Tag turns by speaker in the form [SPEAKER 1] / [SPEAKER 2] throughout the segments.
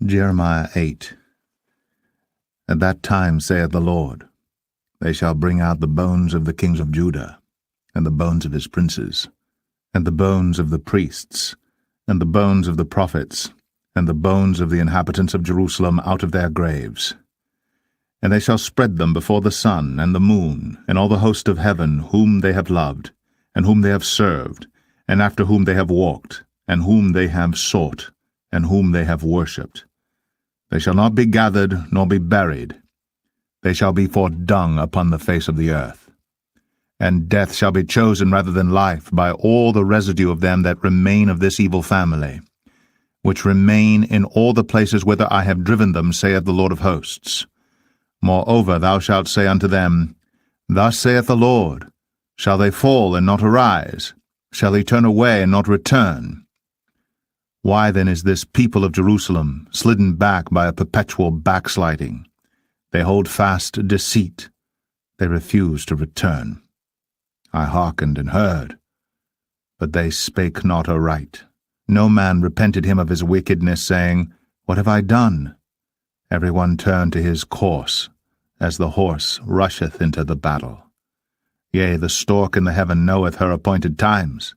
[SPEAKER 1] Jeremiah 8. At that time, saith the Lord, they shall bring out the bones of the kings of Judah, and the bones of his princes, and the bones of the priests, and the bones of the prophets, and the bones of the inhabitants of Jerusalem out of their graves. And they shall spread them before the sun and the moon, and all the host of heaven, whom they have loved, and whom they have served, and after whom they have walked, and whom they have sought, and whom they have worshipped. They shall not be gathered, nor be buried. They shall be for dung upon the face of the earth. And death shall be chosen rather than life by all the residue of them that remain of this evil family, which remain in all the places whither I have driven them, saith the Lord of hosts. Moreover thou shalt say unto them, Thus saith the Lord, Shall they fall and not arise? Shall they turn away and not return? Why then is this people of Jerusalem slidden back by a perpetual backsliding? They hold fast deceit. They refuse to return. I hearkened and heard, but they spake not aright. No man repented him of his wickedness, saying, What have I done? Every one turned to his course, as the horse rusheth into the battle. Yea, the stork in the heaven knoweth her appointed times,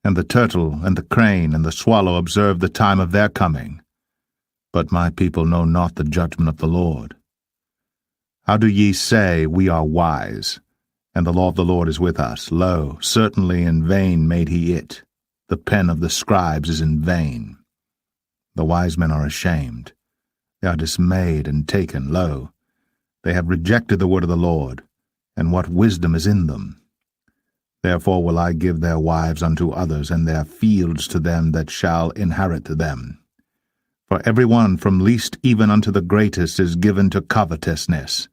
[SPEAKER 1] and the turtle, and the crane, and the swallow observe the time of their coming. But my people know not the judgment of the Lord. How do ye say, We are wise, and the law of the Lord is with us? Lo, certainly in vain made he it. The pen of the scribes is in vain. The wise men are ashamed. They are dismayed and taken. Lo, they have rejected the word of the Lord, and what wisdom is in them? Therefore will I give their wives unto others, and their fields to them that shall inherit them. For every one from least even unto the greatest is given to covetousness.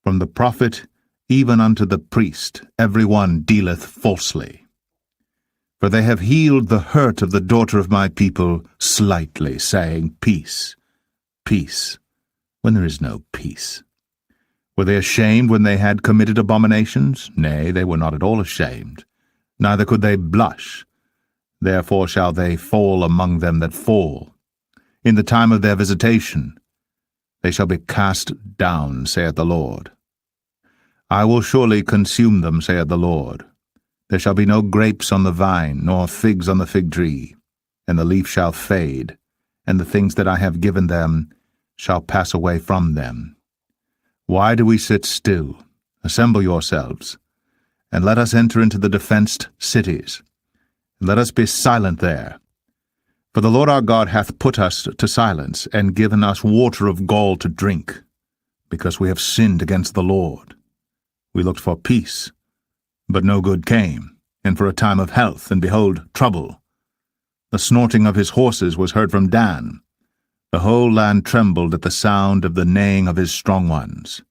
[SPEAKER 1] From the prophet even unto the priest every one dealeth falsely. For they have healed the hurt of the daughter of my people slightly, saying, Peace, peace, when there is no peace. Were they ashamed when they had committed abominations? Nay, they were not at all ashamed, neither could they blush. Therefore shall they fall among them that fall. In the time of their visitation they shall be cast down, saith the Lord. I will surely consume them, saith the Lord. There shall be no grapes on the vine, nor figs on the fig tree, and the leaf shall fade, and the things that I have given them shall pass away from them. Why do we sit still? Assemble yourselves, and let us enter into the defenced cities, and let us be silent there. For the Lord our God hath put us to silence, and given us water of gall to drink, because we have sinned against the Lord. We looked for peace, but no good came, and for a time of health, and behold, trouble. The snorting of his horses was heard from Dan. The whole land trembled at the sound of the neighing of his strong ones.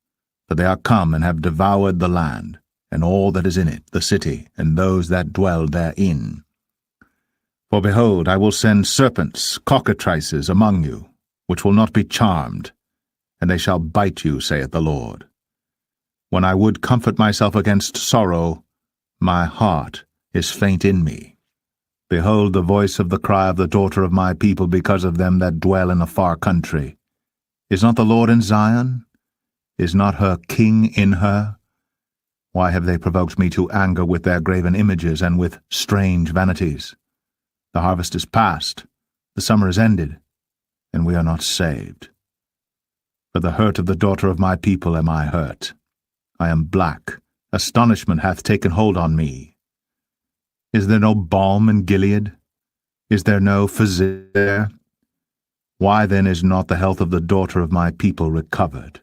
[SPEAKER 1] For they are come and have devoured the land, and all that is in it, the city, and those that dwell therein. For behold, I will send serpents, cockatrices, among you, which will not be charmed, and they shall bite you, saith the Lord. When I would comfort myself against sorrow, my heart is faint in me. Behold the voice of the cry of the daughter of my people because of them that dwell in a far country. Is not the Lord in Zion? Is not her king in her? Why have they provoked me to anger with their graven images and with strange vanities? The harvest is past, the summer is ended, and we are not saved. For the hurt of the daughter of my people am I hurt. I am black, astonishment hath taken hold on me. Is there no balm in Gilead? Is there no physician there? Why then is not the health of the daughter of my people recovered?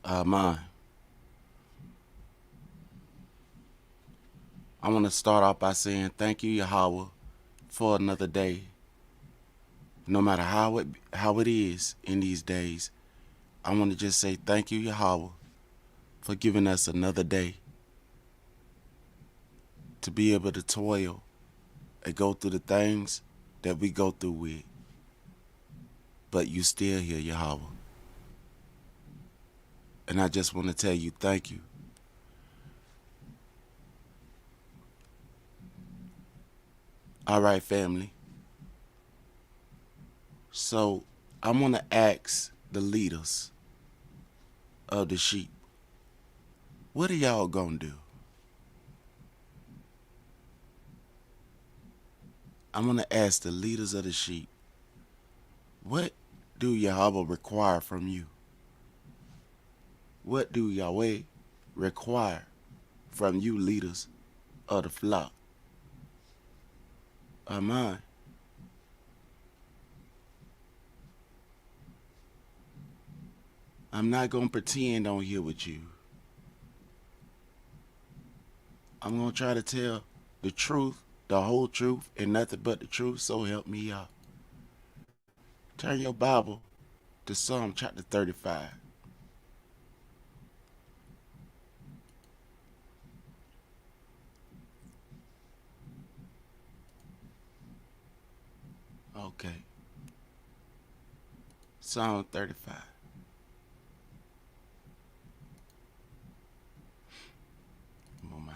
[SPEAKER 2] Mine. I want to start off by saying thank you, Yahweh, for another day. No matter how it is in these days, I want to just say thank you, Yahweh, for giving us another day to be able to toil and go through the things that we go through with. But you still here, Yahweh. And I just want to tell you thank you. All right, family. So I'm going to ask the leaders of the sheep, what are y'all going to do? I'm going to ask the leaders of the sheep, what do Yahweh require from you? What do Yahweh require from you leaders of the flock? Amen. I'm not going to pretend on here with you. I'm going to try to tell the truth, the whole truth, and nothing but the truth, so help me out. Turn your Bible to Psalm chapter 35. Okay. Psalm 35. Move my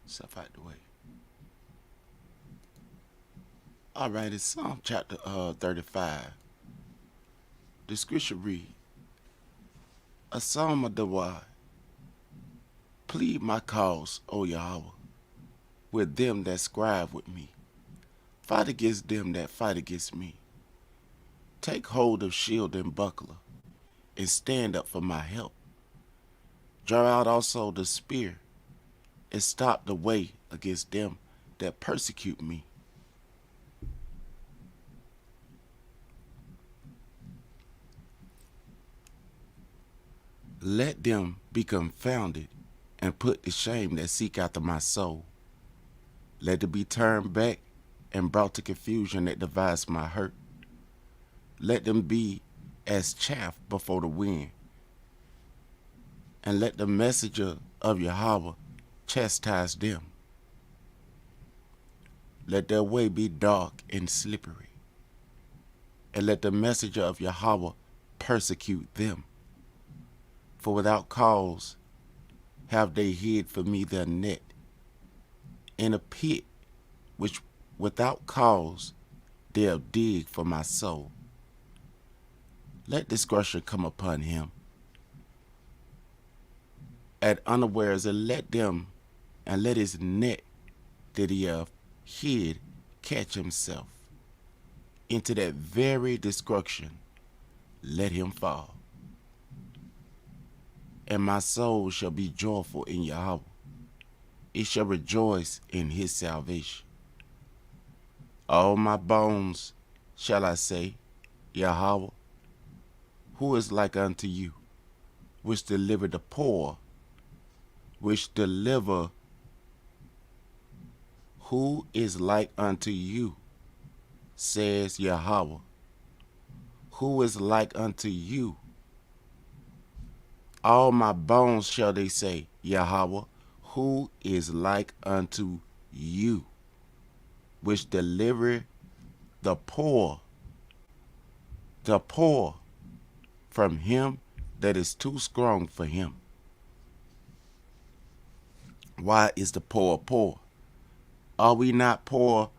[SPEAKER 2] stuff out the way. All right, it's Psalm chapter 35. The scripture read, a psalm of David. Plead my cause, O Yahweh, with them that strive with me. Fight against them that fight against me. Take hold of shield and buckler, and stand up for my help. Draw out also the spear, and stop the way against them that persecute me. Let them be confounded and put to shame that seek after my soul. Let them be turned back and brought to confusion that devise my hurt. Let them be as chaff before the wind, and let the messenger of Yahweh chastise them. Let their way be dark and slippery, and let the messenger of Yahweh persecute them. For without cause have they hid for me their net, in a pit which without cause they have digged for my soul. Let discretion come upon him at unawares, and let his net that he hath hid catch himself. Into that very destruction let him fall. And my soul shall be joyful in Yahweh. It shall rejoice in his salvation. All my bones shall I say, Yahweh, who is like unto you, which deliver the poor, who is like unto you, says Yahweh. Who is like unto you? All my bones shall they say, Yahweh, who is like unto you, which deliver the poor from him that is too strong for him. Why is the poor poor? Are we not poor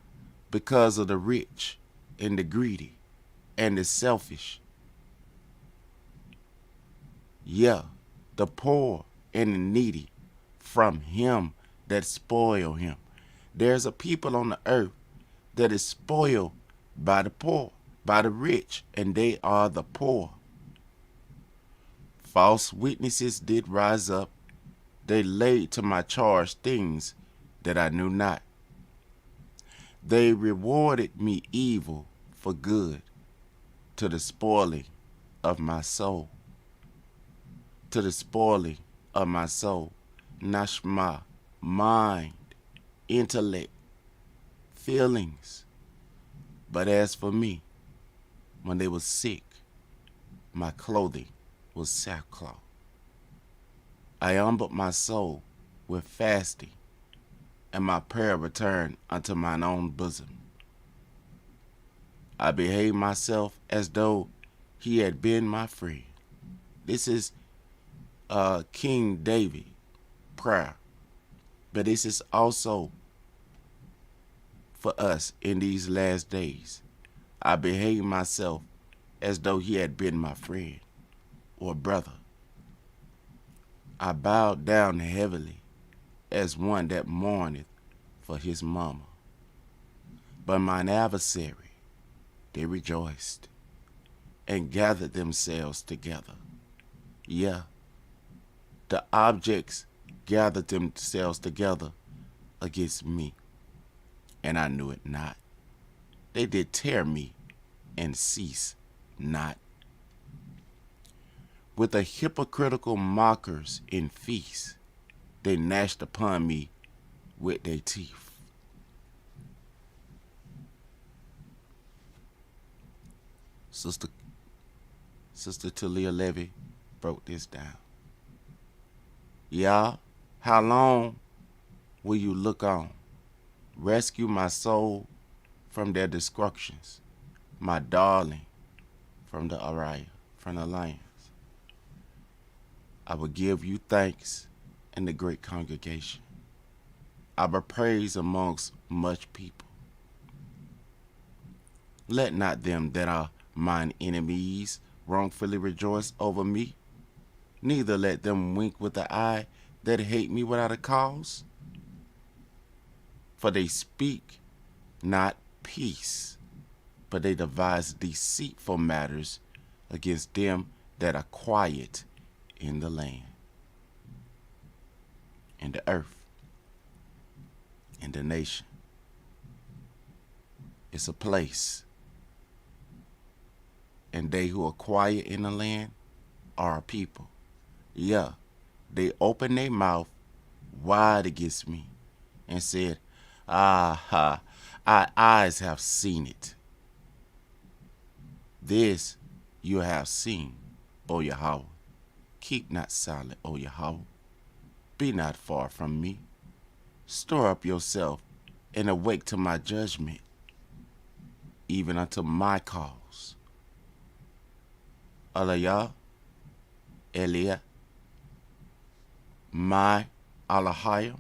[SPEAKER 2] because of the rich and the greedy and the selfish? Yeah, the poor and the needy from him that spoil him. There's a people on the earth that is spoiled by the poor, by the rich, and they are the poor. False witnesses did rise up. They laid to my charge things that I knew not. They rewarded me evil for good, to the spoiling of my soul. To the spoiling of my soul. Nashma, mind, intellect, feelings. But as for me, when they were sick, my clothing was sackcloth. I humbled my soul with fasting, and my prayer returned unto mine own bosom. I behaved myself as though he had been my friend. This is King David prayer, but this is also for us in these last days. I behaved myself as though he had been my friend or brother. I bowed down heavily as one that mourneth for his mama. But mine adversary, they rejoiced and gathered themselves together. Yeah, the objects gathered themselves together against me, and I knew it not. They did tear me and cease not. With the hypocritical mockers in feast, they gnashed upon me with their teeth. Sister Talia Levy broke this down. Yah, how long will you look on? Rescue my soul from their destructions, my darling from the araya, from the lions. I will give you thanks in the great congregation. I will praise amongst much people. Let not them that are mine enemies wrongfully rejoice over me, neither let them wink with the eye that hate me without a cause. For they speak not peace, but they devise deceitful matters against them that are quiet in the land, in the earth, in the nation. It's a place. And they who are quiet in the land are a people. Yeah, they opened their mouth wide against me and said, our eyes have seen it. This you have seen, O Yahweh. Keep not silent, O Yahweh. Be not far from me. Stir up yourself and awake to my judgment, even unto my cause. Alayah, Eliah, my Alahayim,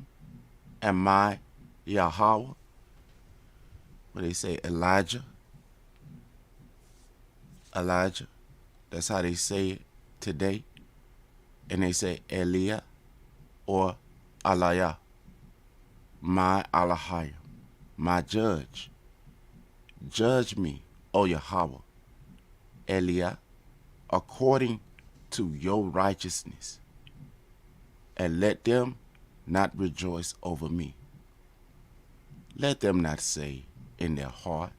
[SPEAKER 2] and my Yahweh. What they say, Elijah. That's how they say it today. And they say Eliah or Alayah, my Alahayim, my judge. Judge me, O Yahweh, Eliah, according to your righteousness, and let them not rejoice over me. Let them not say in their heart,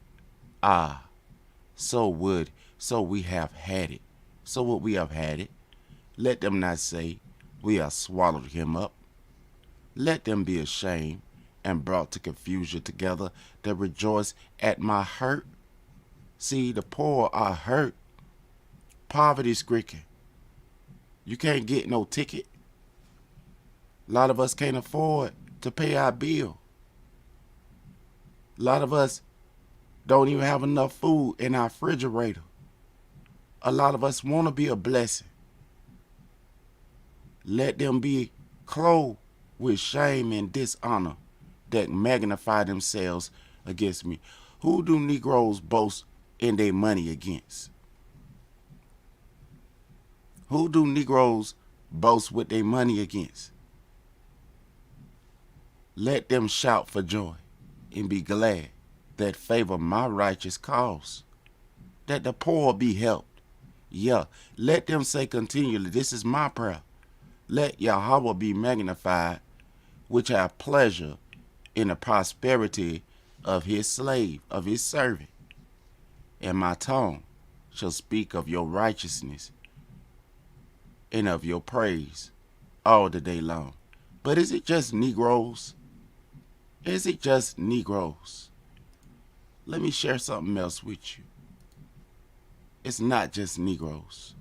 [SPEAKER 2] so we have had it. So would we have had it. Let them not say, we have swallowed him up. Let them be ashamed and brought to confusion together that rejoice at my hurt. See, the poor are hurt. Poverty-stricken. You can't get no ticket. A lot of us can't afford to pay our bill. A lot of us don't even have enough food in our refrigerator. A lot of us want to be a blessing. Let them be clothed with shame and dishonor that magnify themselves against me. Who do Negroes boast in their money against? Who do Negroes boast with their money against? Let them shout for joy and be glad that favor my righteous cause, that the poor be helped. Yeah, let them say continually, this is my prayer. Let Yahweh be magnified, which have pleasure in the prosperity of his slave, of his servant. And my tongue shall speak of your righteousness and of your praise all the day long. But is it just Negroes? Is it just Negroes? Let me share something else with you. It's not just Negroes.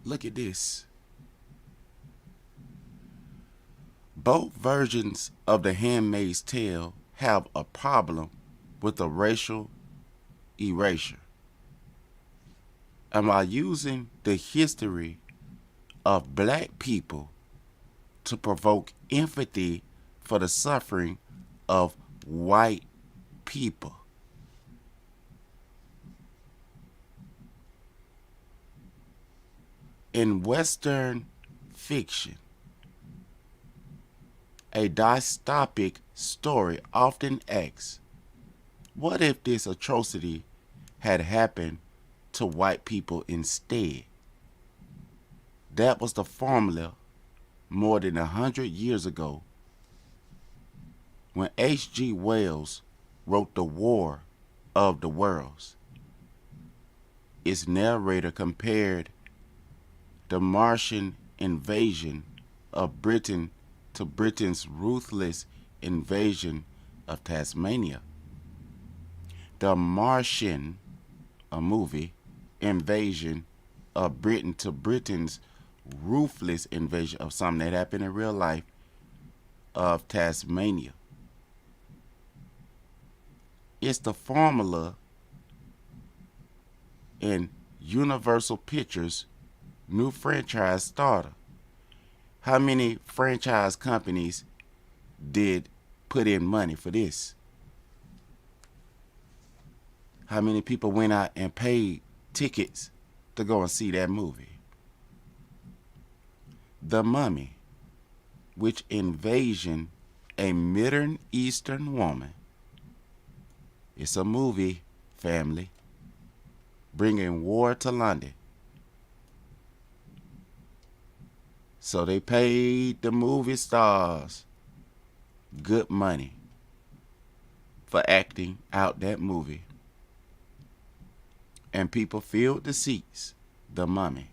[SPEAKER 2] Look at this. Both versions of the Handmaid's Tale have a problem with the racial erasure. And while using the history of black people to provoke empathy for the suffering of white people. In Western fiction, a dystopic story often asks, what if this atrocity had happened to white people instead? That was the formula more than 100 years ago when H.G. Wells wrote The War of the Worlds. Its narrator compared the Martian invasion of Britain to Britain's ruthless invasion of Tasmania. The Martian, a movie, invasion of Britain to Britain's ruthless invasion of something that happened in real life of Tasmania. It's the formula in Universal Pictures' new franchise starter. How many franchise companies did put in money for this? How many people went out and paid tickets to go and see that movie? The Mummy, which envisioned a Middle Eastern woman. It's a movie, family, bringing war to London. So they paid the movie stars good money for acting out that movie. And people filled the seats. The Mummy.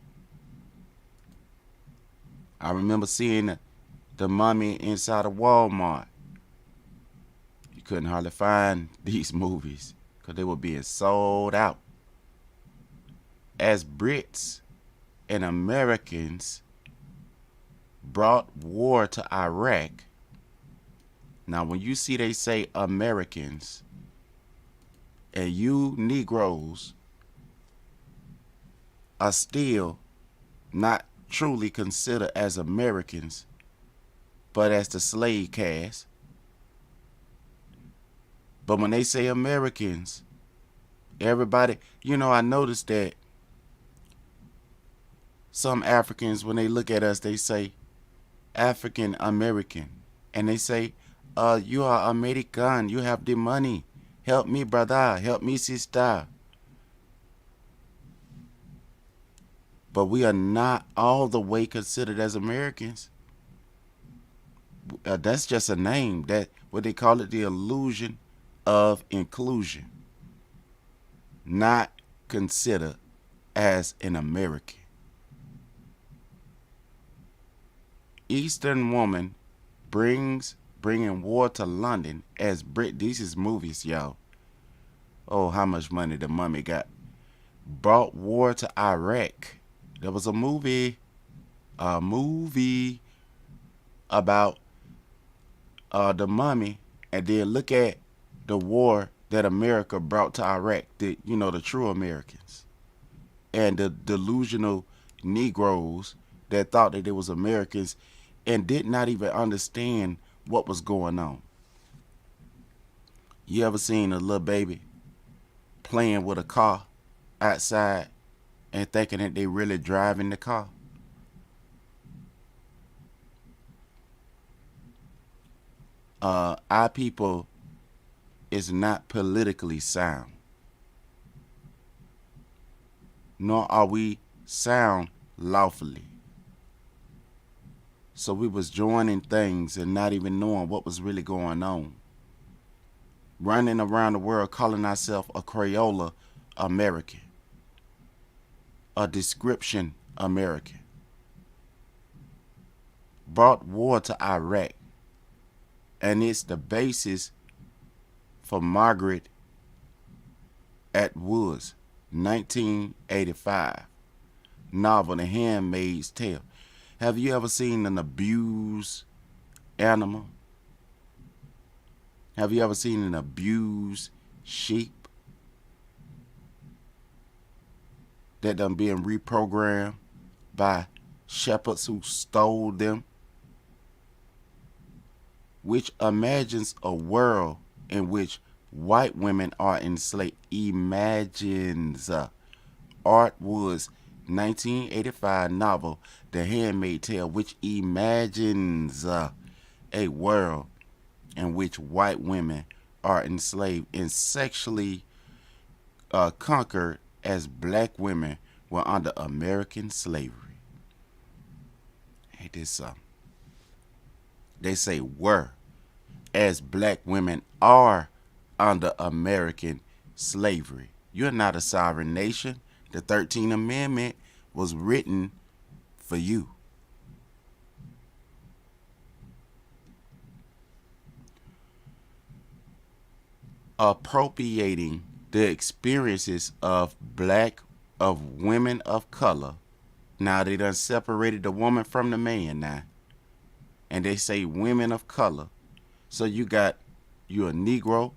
[SPEAKER 2] I remember seeing the Mummy inside of Walmart. You couldn't hardly find these movies because they were being sold out. As Brits and Americans brought war to Iraq. Now, when you see they say Americans and you Negroes are still not truly considered as Americans, but as the slave caste. But when they say Americans, everybody, I noticed that some Africans, when they look at us, they say African American. And they say, you are American, you have the money. Help me, brother, help me, sister. But we are not all the way considered as Americans. That's just a name. That what they call it, the illusion of inclusion. Not considered as an American. Eastern woman bringing war to London as Brit. These is movies, y'all. Oh, how much money the Mummy got. Brought war to Iraq. There was a movie about the Mummy, and then look at the war that America brought to Iraq. The true Americans and the delusional Negroes that thought that they was Americans and did not even understand what was going on. You ever seen a little baby playing with a car outside and thinking that they really driving the car? Our people is not politically sound, nor are we sound lawfully. So we was joining things and not even knowing what was really going on. Running around the world calling ourselves a Crayola American, a description American. Brought war to Iraq, and it's the basis for Margaret Atwood's 1985 novel, The Handmaid's Tale. Have you ever seen an abused animal? Have you ever seen an abused sheep that done being reprogrammed by shepherds who stole them which imagines a world in which white women are enslaved. Imagines. Art Wood's 1985 novel, The Handmaid Tale, which imagines a world in which white women are enslaved and sexually conquered as black women were under American slavery. Ain't this something? They say were, as black women are under American slavery. You're not a sovereign nation. The 13th Amendment was written for you. Appropriating the experiences of women of color. Now they done separated the woman from the man now. And they say women of color. So you're a Negro,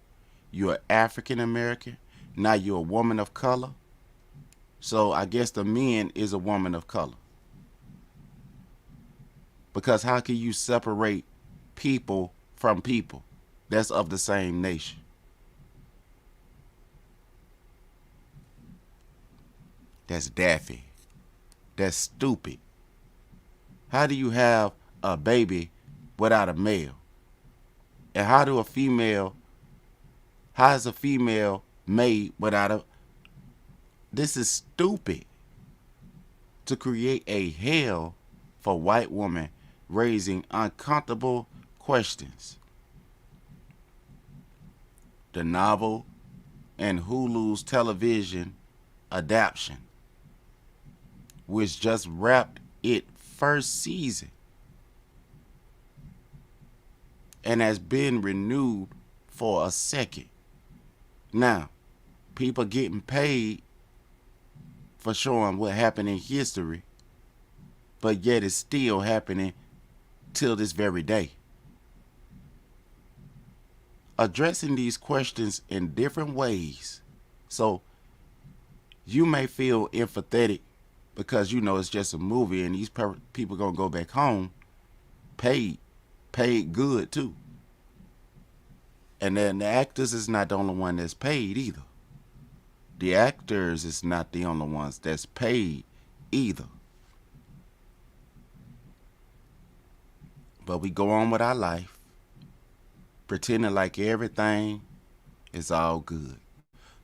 [SPEAKER 2] you're African American, now you're a woman of color. So I guess the man is a woman of color. Because how can you separate people from people that's of the same nation? That's daffy. That's stupid. How do you have a baby without a male? And how is a female made without a... This is stupid. To create a hell for white women, raising uncomfortable questions. The novel and Hulu's television adaptation, which just wrapped its first season and has been renewed for a second. Now, people getting paid for showing what happened in history, but yet it's still happening till this very day. Addressing these questions in different ways. So you may feel empathetic because you know it's just a movie and these people gonna go back home paid good too. And then the actors is not the only one that's paid either. The actors is not the only ones that's paid either. But we go on with our life, pretending like everything is all good.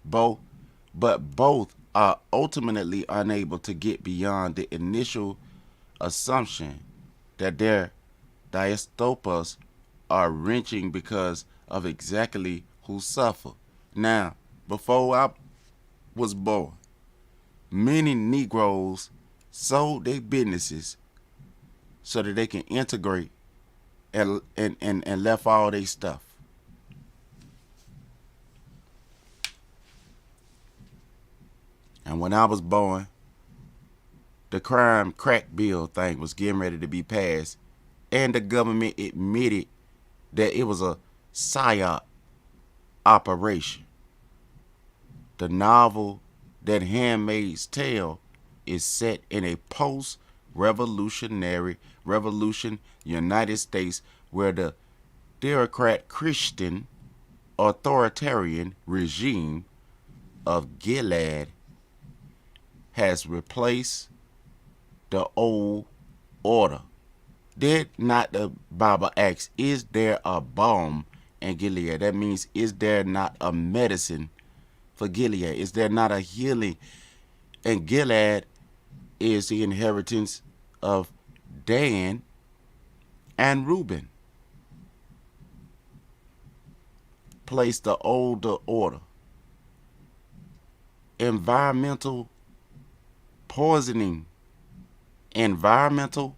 [SPEAKER 2] But both are ultimately unable to get beyond the initial assumption that their diastopas are wrenching because of exactly who suffer. Now, before I was born, many Negroes sold their businesses so that they can integrate and left all their stuff. And when I was born, the crime crack bill thing was getting ready to be passed, and the government admitted that it was a PSYOP operation. The novel that Handmaid's Tale is set in a post-revolution United States where the Democrat Christian authoritarian regime of Gilead has replaced the old order. Did not the Bible ask, is there a balm in Gilead? That means, is there not a medicine for Gilead? Is there not a healing? And Gilead is the inheritance of Dan and Reuben. Place the older order. Environmental poisoning. Environmental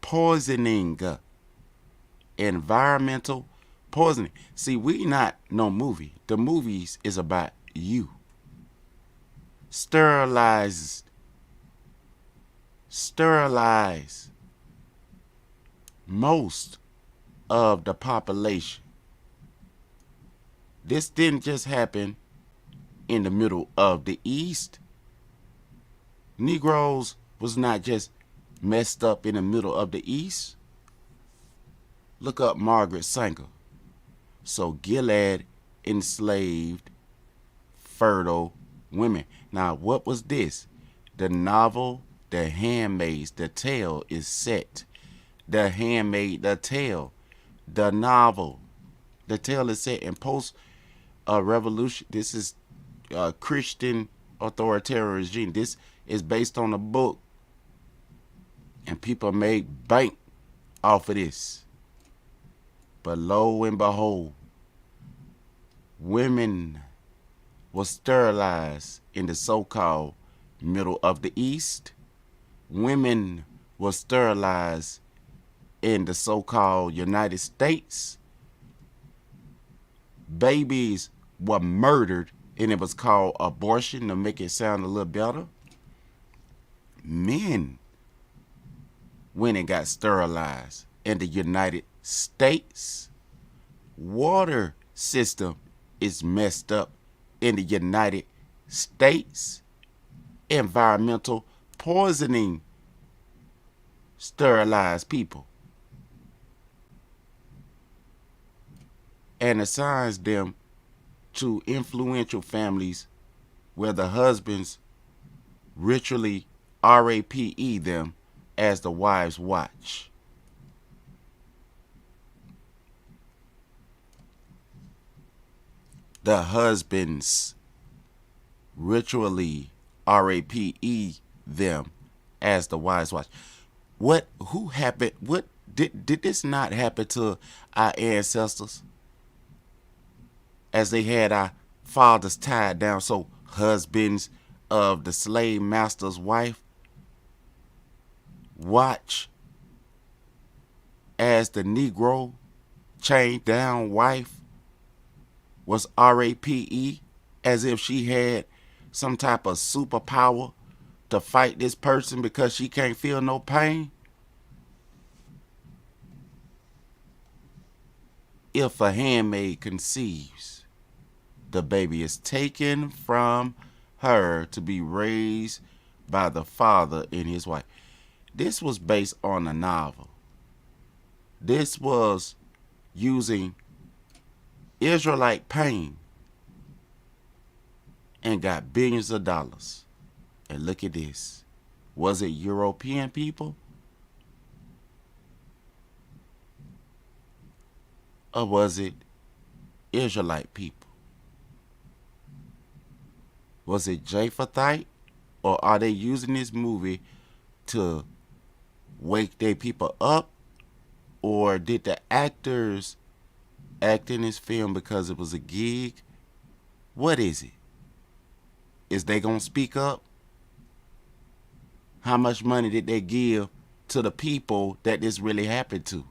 [SPEAKER 2] poisoning. See, we not no movie. The movies is about you. Sterilize most of the population. This didn't just happen in the middle of the East. Negroes was not just messed up in the middle of the East. Look up Margaret Sanger. So Gilead enslaved fertile women. Now, what was this? The novel, The Handmaid, the tale is set. The Handmaid, the tale, the novel, the tale is set in post revolution. This is Christian authoritarian regime. This is based on a book, and people made bank off of this. But lo and behold, women were sterilized in the so-called Middle of the East. Women were sterilized in the so-called United States. Babies were murdered, and it was called abortion to make it sound a little better. Men went and got sterilized in the United States. Water system is messed up in the United States. Environmental poisoning sterilized people and assigns them to influential families where the husbands ritually rape them as the wives watch. The husbands ritually rape them as the wives watch. Who happened? What did this not happen to our ancestors? As they had our fathers tied down, so husbands of the slave master's wife watch as the Negro chained down wife was rape, as if she had some type of superpower to fight this person because she can't feel no pain. If a handmaid conceives, the baby is taken from her to be raised by the father and his wife. This was based on a novel. This was using Israelite pain and got billions of dollars. And look at this. Was it European people? Or was it Israelite people? Was it Japhethite? Or are they using this movie to wake their people up? Or did the actors act in this film because it was a gig? What is it? Is they gonna speak up? How much money did they give to the people that this really happened to?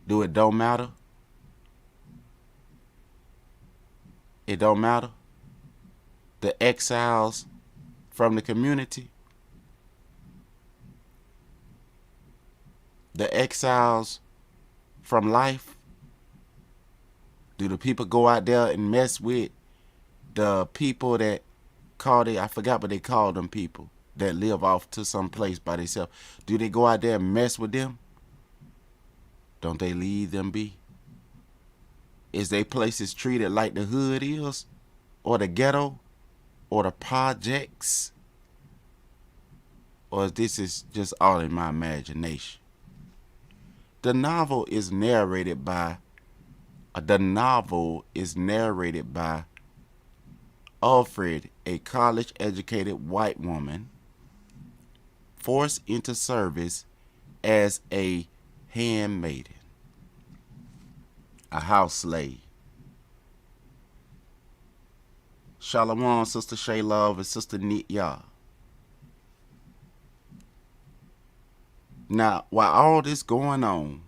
[SPEAKER 2] Do it don't matter? It don't matter? The exiles from the community? The exiles from life? Do the people go out there and mess with the people that called it, I forgot what they called them people that live off to some place by themselves? Do they go out there and mess with them? Don't they leave them be? Is they places treated like the hood is, or the ghetto, or the projects? Or this is just all in my imagination? The novel is narrated by Alfred, a college-educated white woman forced into service as a handmaiden, a house slave. Shalom, Sister Shay Love and Sister Nitya. Now, while all this going on,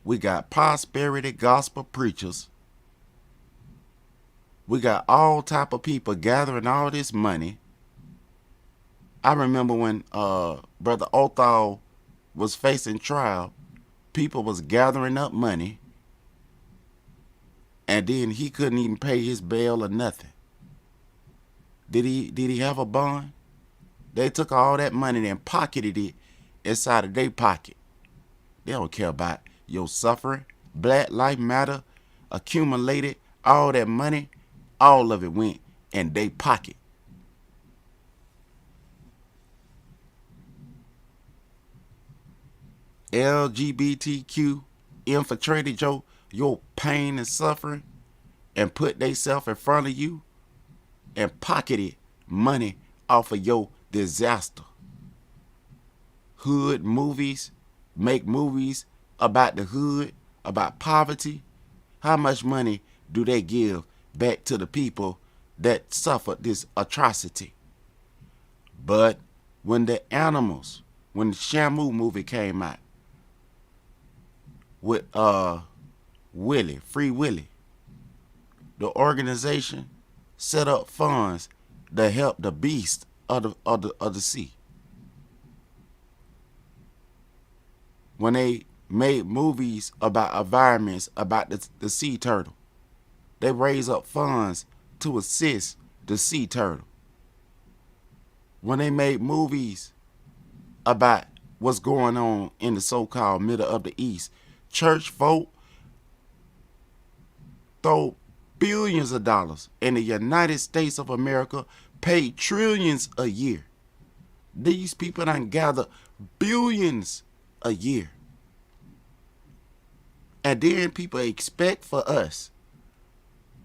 [SPEAKER 2] we got prosperity gospel preachers. We got all type of people gathering all this money. I remember when Brother Othal was facing trial, people was gathering up money, and then he couldn't even pay his bail or nothing. Did he have a bond? They took all that money and pocketed it inside of their pocket. They don't care about your suffering. Black Lives Matter accumulated all that money. All of it went in their pocket. LGBTQ infiltrated your pain and suffering and put theyself in front of you and pocketed money off of your disaster. Hood movies make movies about the hood, about poverty. How much money do they give back to the people that suffered this atrocity? But when the animals, when the Shamu movie came out with Free Willy, the organization set up funds to help the beast of the sea. When they made movies about environments, about the sea turtle, they raise up funds to assist the sea turtle. When they made movies about what's going on in the so-called middle of the East, church folk throw billions of dollars, and the United States of America pay trillions a year. These people done gather billions a year. And then people expect for us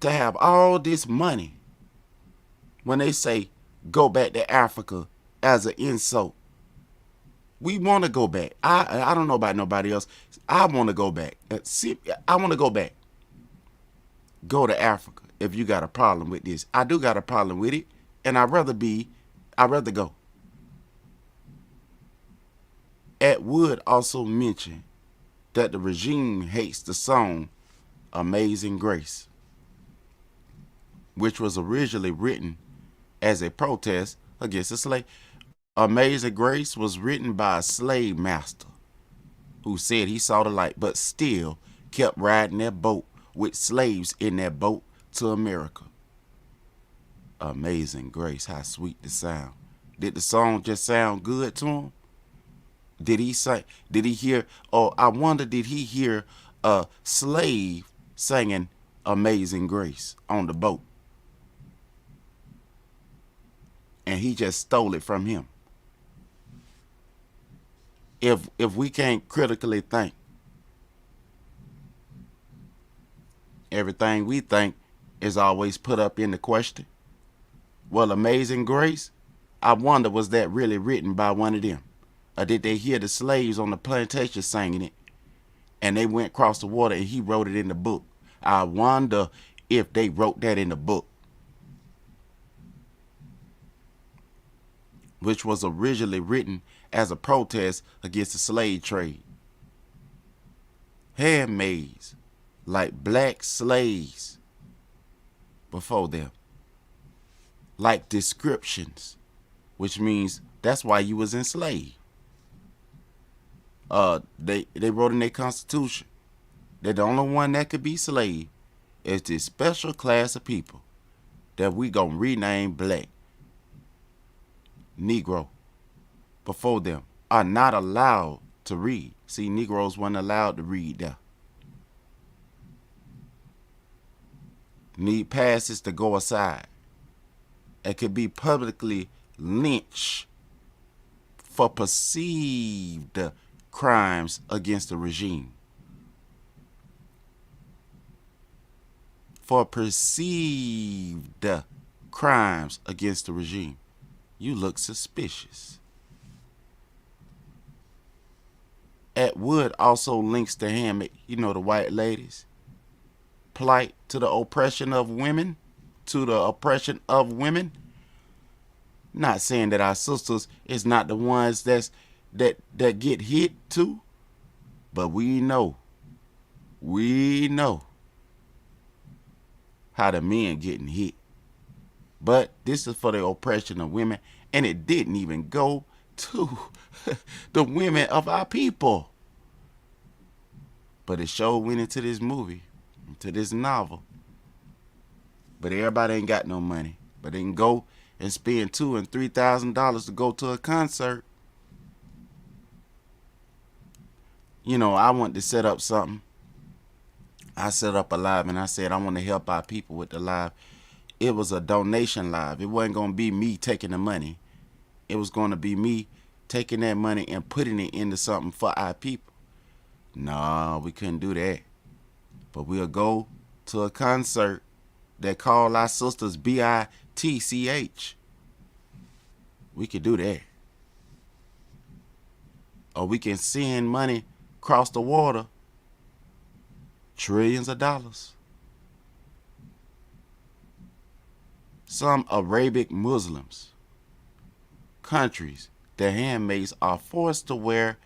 [SPEAKER 2] to have all this money when they say go back to Africa as an insult. We want to go back. I don't know about nobody else. I want to go back. I want to go back. Go to Africa if you got a problem with this. I do got a problem with it, and I'd rather go. Ed Wood also mentioned that the regime hates the song Amazing Grace, which was originally written as a protest against the slave. Amazing Grace was written by a slave master who said he saw the light, but still kept riding that boat with slaves in that boat to America. Amazing Grace, how sweet the sound. Did the song just sound good to him? Did he hear, or I wonder, did he hear a slave singing Amazing Grace on the boat? And he just stole it from him. If we can't critically think, everything we think is always put up in the question. Well, Amazing Grace, I wonder, was that really written by one of them? Or did they hear the slaves on the plantation singing it and they went across the water and he wrote it in the book? I wonder if they wrote that in the book, which was originally written as a protest against the slave trade. Handmaids, like black slaves before them, like descriptions, which means that's why you was enslaved. They wrote in their constitution that the only one that could be slave is this special class of people that we gonna rename black. Negro before them are not allowed to read. See, Negroes weren't allowed to read there. Need passes to go aside. It could be publicly lynched for perceived crimes against the regime. For perceived crimes against the regime. You look suspicious. Ed Wood also links to Handmaid, the white ladies' plight to the oppression of women, Not saying that our sisters is not the ones that get hit too, but we know how the men getting hit. But this is for the oppression of women, and it didn't even go to the women of our people. But it sure went into this movie, into this novel. But everybody ain't got no money. But they can go and spend $2,000 and $3,000 to go to a concert. I wanted to set up something. I set up a live and I said I want to help our people with the live. It was a donation live. It wasn't going to be me taking the money. It was going to be me taking that money and putting it into something for our people. No, we couldn't do that. But we'll go to a concert that call our sisters BITCH. We could do that. Or we can send money across the water, trillions of dollars. Some Arabic Muslims countries, the handmaids are forced to wear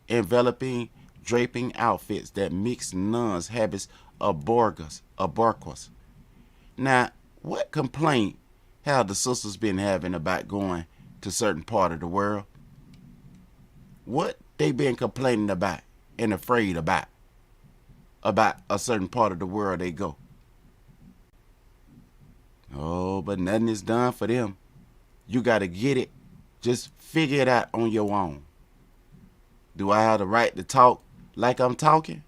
[SPEAKER 2] enveloping, draping outfits that mix nuns' habits of burqas. Now, what complaint have the sisters been having about going to certain part of the world? What they been complaining about and afraid about a certain part of the world they go? Oh, but nothing is done for them. You got to get it. Just figure it out on your own. Do I have the right to talk like I'm talking?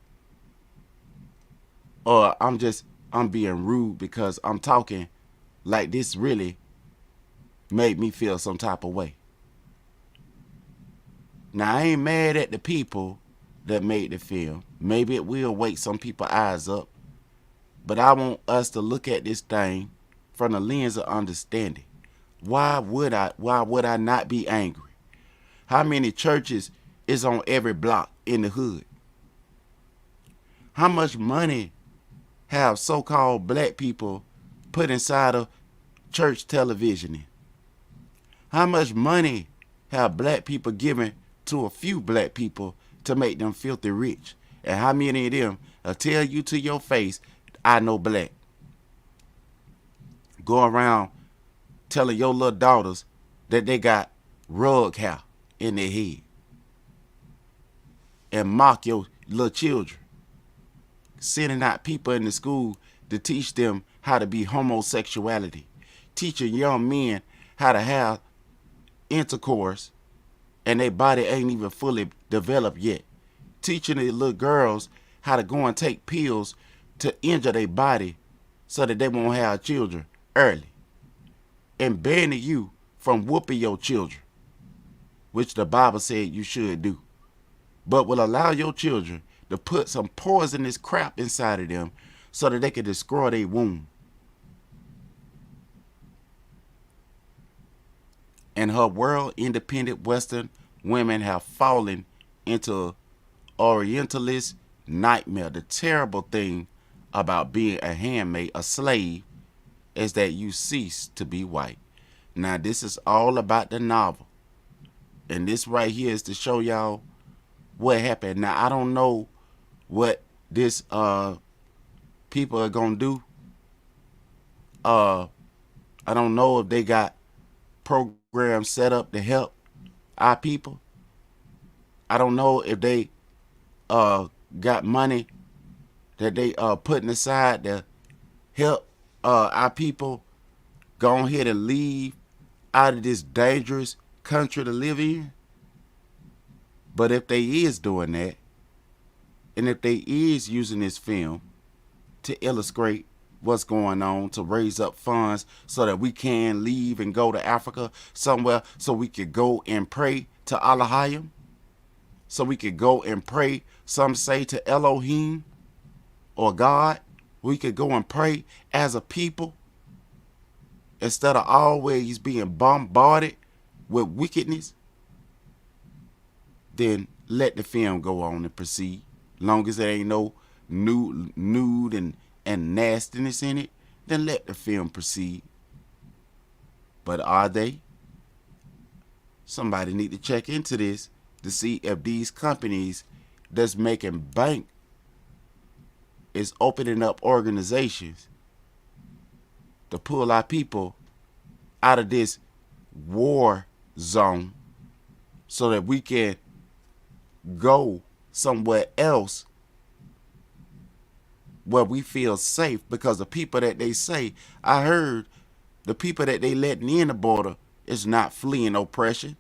[SPEAKER 2] Or I'm being rude because I'm talking like this really made me feel some type of way. Now, I ain't mad at the people that made the film. Maybe it will wake some people's eyes up. But I want us to look at this thing from the lens of understanding. Why would I not be angry? How many churches is on every block in the hood? How much money have so-called black people put inside of church television? How much money have black people given to a few black people to make them filthy rich? And how many of them will tell you to your face, I know black? Go around telling your little daughters that they got rug hair in their head and mock your little children. Sending out people in the school to teach them how to be homosexuality. Teaching young men how to have intercourse and their body ain't even fully developed yet. Teaching the little girls how to go and take pills to injure their body so that they won't have children early. And banning you from whooping your children, which the Bible said you should do, but will allow your children to put some poisonous crap inside of them so that they can destroy their womb. And her world-independent Western women have fallen into Orientalist nightmare. The terrible thing about being a handmaid, a slave, is that you cease to be white. Now, this is all about the novel. And this right here is to show y'all what happened. Now, I don't know what this people are gonna do. I don't know if they got programs set up to help our people. I don't know if they got money that they putting aside to help our people go ahead and leave out of this dangerous country to live in. But if they is doing that, and if they is using this film to illustrate what's going on, to raise up funds so that we can leave and go to Africa somewhere so we could go and pray to Allahayim, so we could go and pray, some say, to Elohim or God. We could go and pray as a people instead of always being bombarded with wickedness. Then let the film go on and proceed. Long as there ain't no nude and nastiness in it, then let the film proceed. But are they? Somebody need to check into this to see if these companies that's making bank is opening up organizations to pull our people out of this war zone so that we can go somewhere else where we feel safe. Because the people that they say, I heard the people that they letting in the border is not fleeing oppression.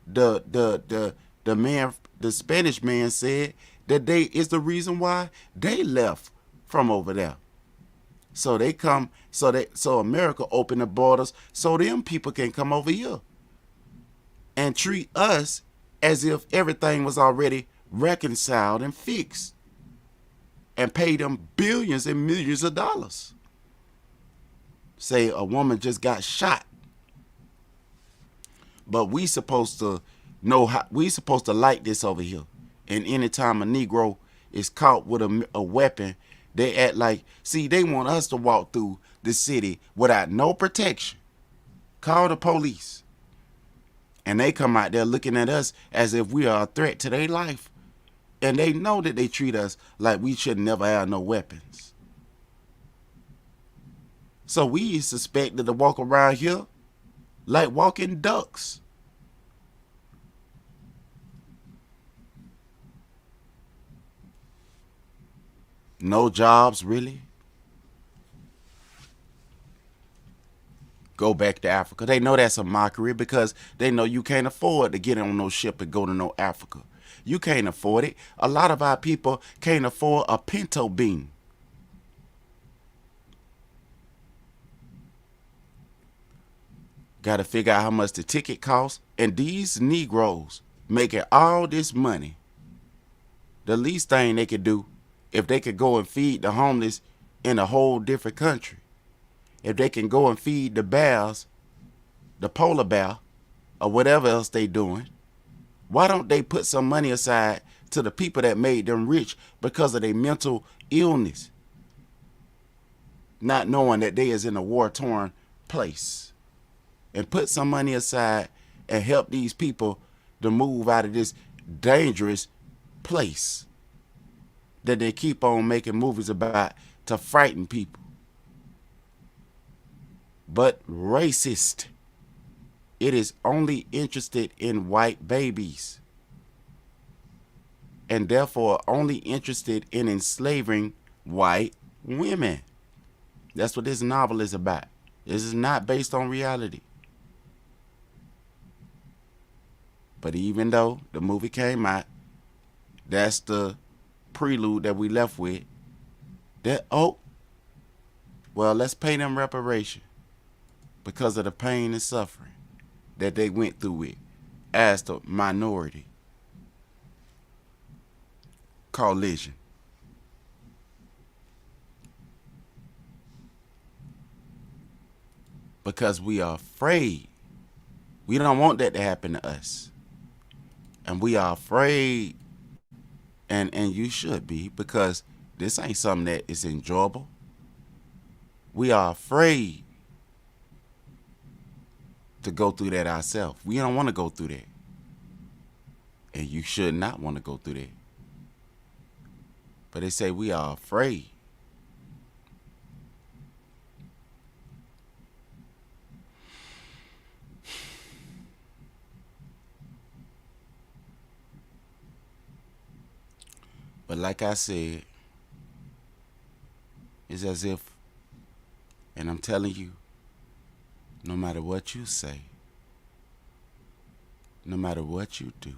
[SPEAKER 2] The man the Spanish man said that they is the reason why they left from over there. So they come, so America opened the borders so them people can come over here and treat us as if everything was already reconciled and fixed, and pay them billions and millions of dollars. Say a woman just got shot, but we supposed to know how, we supposed to like this over here. And anytime a Negro is caught with a weapon, they act like, see, they want us to walk through the city without no protection. Call the police. And they come out there looking at us as if we are a threat to their life. And they know that they treat us like we should never have no weapons. So we suspected to walk around here like walking ducks. No jobs, really? Go back to Africa. They know that's a mockery because they know you can't afford to get on no ship and go to no Africa. You can't afford it. A lot of our people can't afford a pinto bean. Got to figure out how much the ticket costs. And these Negroes making all this money, the least thing they could do, if they could go and feed the homeless in a whole different country, if they can go and feed the bears, the polar bear, or whatever else they doing, why don't they put some money aside to the people that made them rich because of their mental illness, not knowing that they is in a war-torn place, and put some money aside and help these people to move out of this dangerous place that they keep on making movies about to frighten people. But racist. It is only interested in white babies, and therefore only interested in enslaving white women. That's what this novel is about. This is not based on reality. But even though the movie came out, that's the prelude that we left with. That, oh, well, let's pay them reparation because of the pain and suffering that they went through it as the minority. Collision. Because we are afraid. We don't want that to happen to us. And we are afraid, and you should be, because this ain't something that is enjoyable. We are afraid to go through that ourselves. We don't want to go through that. And you should not want to go through that. But they say we are afraid. But like I said, it's as if, and I'm telling you, no matter what you say, no matter what you do,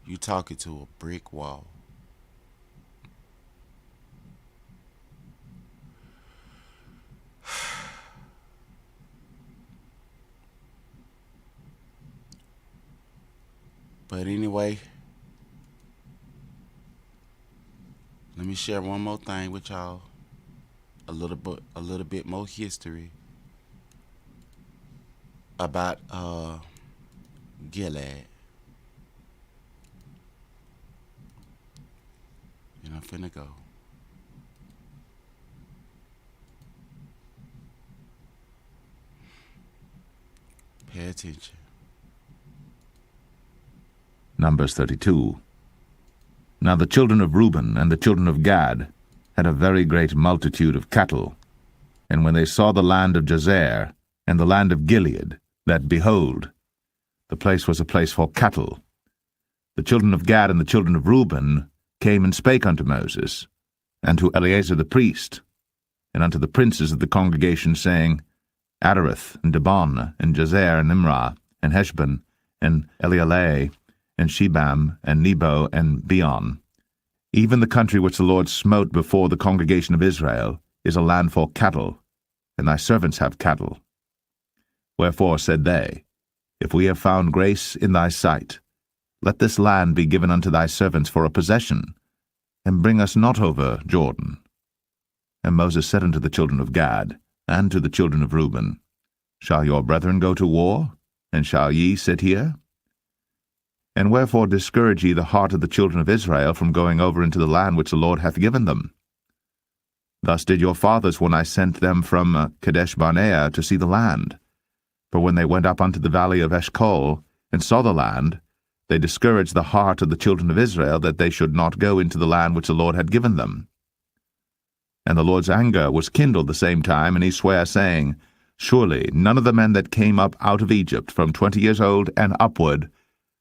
[SPEAKER 2] you talking to a brick wall. But anyway, let me share one more thing with y'all. A little bit more history about Gilead. And I'm finna go. Pay attention.
[SPEAKER 1] Numbers 32. Now the children of Reuben and the children of Gad had a very great multitude of cattle. And when they saw the land of Jazer and the land of Gilead, that, behold, the place was a place for cattle, the children of Gad and the children of Reuben came and spake unto Moses, and to Eleazar the priest, and unto the princes of the congregation, saying, Adareth, and Dibon, and Jazer, and Nimrah, and Heshbon, and Elealeh, and Shebam, and Nebo, and Beon. Even the country which the Lord smote before the congregation of Israel is a land for cattle, and thy servants have cattle. Wherefore said they, If we have found grace in thy sight, let this land be given unto thy servants for a possession, and bring us not over Jordan. And Moses said unto the children of Gad, and to the children of Reuben, Shall your brethren go to war, and shall ye sit here? And wherefore discourage ye the heart of the children of Israel from going over into the land which the Lord hath given them? Thus did your fathers when I sent them from Kadesh-barnea to see the land. For when they went up unto the valley of Eshcol, and saw the land, they discouraged the heart of the children of Israel, that they should not go into the land which the Lord had given them. And the Lord's anger was kindled the same time, and he sware, saying, Surely none of the men that came up out of Egypt from 20 years old and upward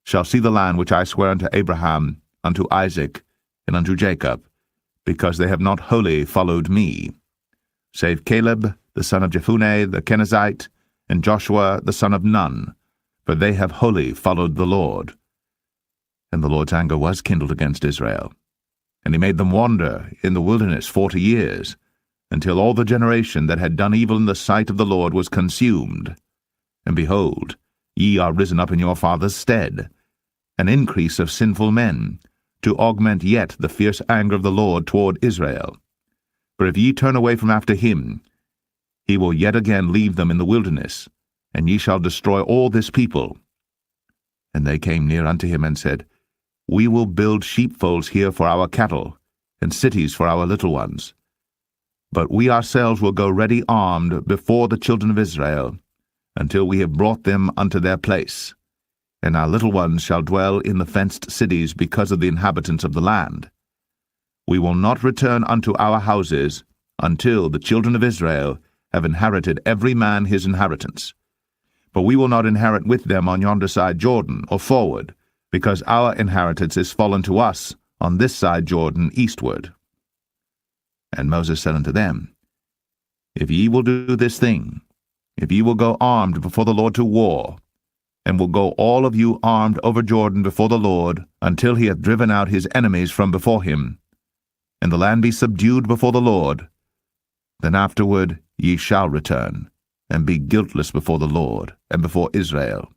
[SPEAKER 1] shall see the land which I swear unto Abraham, unto Isaac, and unto Jacob, because they have not wholly followed me, save Caleb the son of Jephunneh the Kenizzite, and Joshua the son of Nun, for they have wholly followed the Lord. And the Lord's anger was kindled against Israel, and he made them wander in the wilderness 40 years, until all the generation that had done evil in the sight of the Lord was consumed. And behold, ye are risen up in your father's stead, an increase of sinful men, to augment yet the fierce anger of the Lord toward Israel. For if ye turn away from after him, he will yet again leave them in the wilderness, and ye shall destroy all this people. And they came near unto him, and said, We will build sheepfolds here for our cattle, and cities for our little ones. But we ourselves will go ready armed before the children of Israel, until we have brought them unto their place. And our little ones shall dwell in the fenced cities because of the inhabitants of the land. We will not return unto our houses until the children of Israel have inherited every man his inheritance. For we will not inherit with them on yonder side Jordan, or forward, because our inheritance is fallen to us on this side Jordan eastward. And Moses said unto them, If ye will do this thing, if ye will go armed before the Lord to war, and will go all of you armed over Jordan before the Lord, until he hath driven out his enemies from before him, and the land be subdued before the Lord, then afterward ye shall return, and be guiltless before the Lord, and before Israel.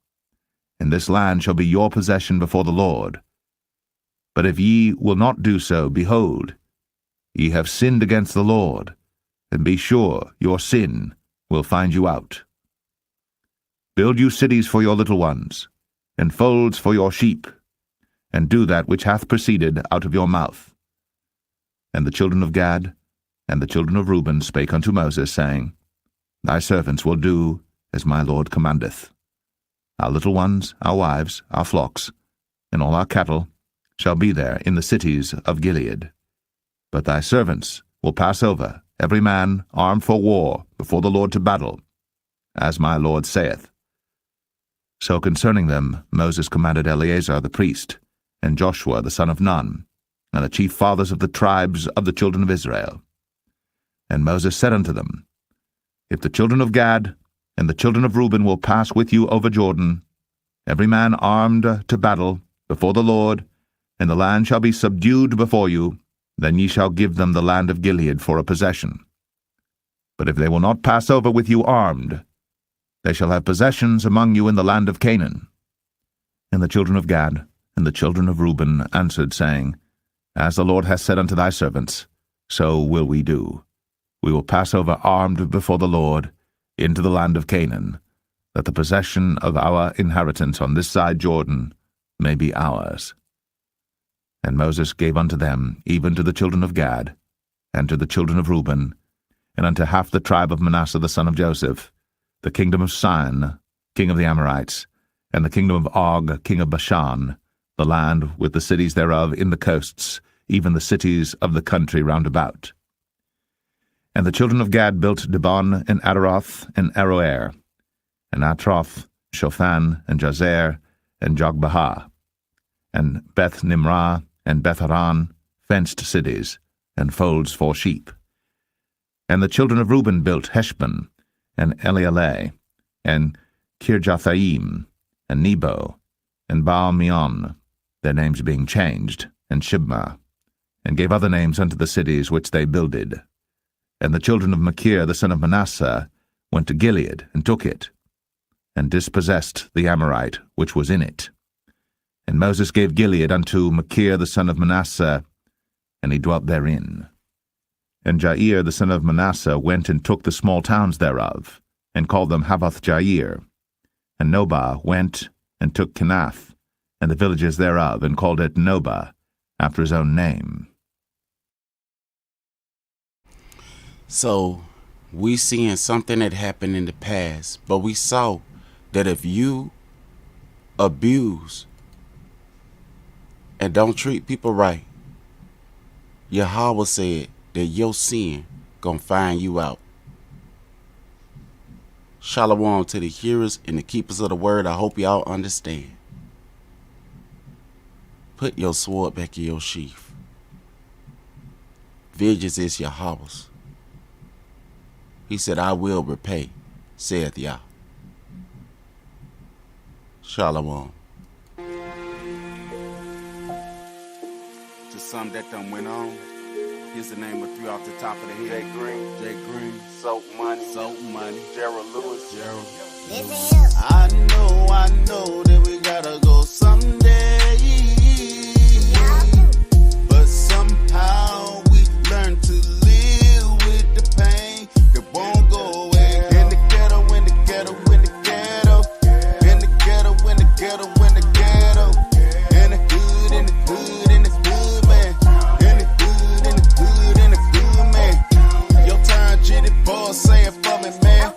[SPEAKER 1] And this land shall be your possession before the Lord. But if ye will not do so, behold, ye have sinned against the Lord, and be sure your sin will find you out. Build you cities for your little ones, and folds for your sheep, and do that which hath proceeded out of your mouth. And the children of Gad and the children of Reuben spake unto Moses, saying, Thy servants will do as my Lord commandeth. Our little ones, our wives, our flocks, and all our cattle shall be there in the cities of Gilead. But thy servants will pass over, every man armed for war, before the Lord to battle, as my Lord saith. So concerning them Moses commanded Eleazar the priest, and Joshua the son of Nun, and the chief fathers of the tribes of the children of Israel. And Moses said unto them, If the children of Gad and the children of Reuben will pass with you over Jordan, every man armed to battle before the Lord, and the land shall be subdued before you, then ye shall give them the land of Gilead for a possession. But if they will not pass over with you armed, they shall have possessions among you in the land of Canaan. And the children of Gad and the children of Reuben answered, saying, As the Lord hath said unto thy servants, so will we do. We will pass over armed before the Lord into the land of Canaan, that the possession of our inheritance on this side Jordan may be ours. And Moses gave unto them, even to the children of Gad, and to the children of Reuben, and unto half the tribe of Manasseh the son of Joseph, the kingdom of Sihon, king of the Amorites, and the kingdom of Og, king of Bashan, the land with the cities thereof in the coasts, even the cities of the country round about. And the children of Gad built Dibon, and Adaroth, and Aroer, and Atroth, Shophan, and Jazer, and Jogbehah, and Beth Nimrah, and Beth Haran, fenced cities, and folds for sheep. And the children of Reuben built Heshbon, and Elealeh, and Kirjathaim, and Nebo, and Baal-meon, their names being changed, and Shibmah, and gave other names unto the cities which they builded. And the children of Machir the son of Manasseh went to Gilead, and took it, and dispossessed the Amorite which was in it. And Moses gave Gilead unto Machir the son of Manasseh, and he dwelt therein. And Jair the son of Manasseh went and took the small towns thereof, and called them Havoth-Jair. And Nobah went and took Kenath, and the villages thereof, and called it Nobah, after his own name.
[SPEAKER 2] So, we seeing something that happened in the past, but we saw that if you abuse and don't treat people right, Yahweh said that your sin gonna find you out. Shalom to the hearers and the keepers of the word. I hope y'all understand. Put your sword back in your sheath. Vengeance is Yahweh's. He said, I will repay, saith Yah. Shalom. To some that done went on, here's the name of three off the top of the head. Jay Green. Soap Money. Gerald Lewis. I know that we gotta go someday. But somehow we learn to live with the pain that won't go away. In the ghetto, in the ghetto, in the ghetto. In the ghetto, in the ghetto, in the ghetto. In the hood, in the hood, in the hood, man. In the hood, in the hood, in the hood, man. Your turn, Jitty boy, say it for me, man.